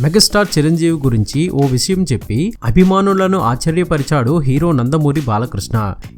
Megastar Chiranjeevi గురించి ఓ విషయం చెప్పి అభిమానులను ఆశ్చర్యపరిచాడు హీరో నందమూరి బాలకృష్ణ.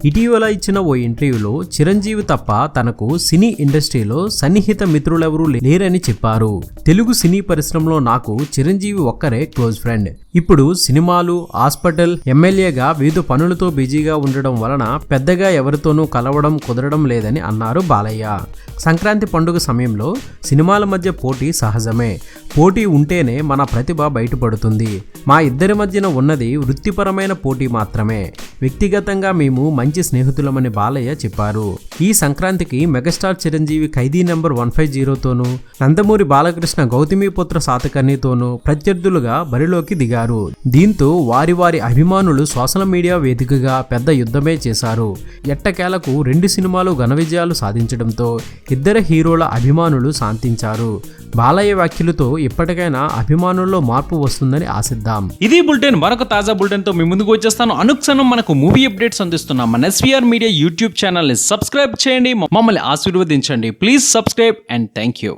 ఇటీవల ఇచ్చిన ఓ ఇంటర్వ్యూలో చిరంజీవి తప్ప తనకు సినీ ఇండస్ట్రీలో సన్నిహిత మిత్రులెవరూ లేరని చెప్పారు. తెలుగు సినీ పరిశ్రమలో నాకు చిరంజీవి ఒక్కరే క్లోజ్ ఫ్రెండ్. ఇప్పుడు సినిమాలు, హాస్పిటల్, ఎమ్మెల్యేగా వివిధ పనులతో బిజీగా ఉండడం వలన పెద్దగా ఎవరితోనూ కలవడం కుదరడం లేదని అన్నారు బాలయ్య. సంక్రాంతి పండుగ సమయంలో సినిమాల మధ్య పోటీ సహజమే. పోటీ ఉంటేనే మన ప్రతిభ బయటపడుతుంది. మా ఇద్దరి మధ్యన ఉన్నది వృత్తిపరమైన పోటీ మాత్రమే. వ్యక్తిగతంగా మేము మంచి స్నేహితులమని బాలయ్య చెప్పారు. ఈ సంక్రాంతికి మెగాస్టార్ చిరంజీవి ఖైదీ నెంబర్ 150తోనూ, నందమూరి బాలకృష్ణ గౌతమిపుత్ర శాతకర్ణితోనూ ప్రత్యర్థులుగా బరిలోకి దిగారు. దీంతో వారి అభిమానులు సోషల్ మీడియా వేదికగా పెద్ద యుద్ధమే చేశారు. ఎట్టకేలకు 2 సినిమాలు ఘన విజయాలు సాధించడంతో ఇద్దరు హీరోల అభిమానులు శాంతించారు. బాలయ్య వ్యాఖ్యలతో ఇప్పటికైనా అభిమానుల్లో మార్పు వస్తుందని ఆశిద్దాం. ఇది బులెటిన్. మరొక తాజా బులెటిన్ తో మీ ముందుకు వచ్చేస్తాను. అనుక్షణం మనకు మూవీ అప్డేట్స్ అందిస్తున్నాం మన SVR మీడియా యూట్యూబ్ ఛానల్ ని సబ్స్క్రైబ్ చేయండి, మమ్మల్ని ఆశీర్వదించండి. Please subscribe and thank you.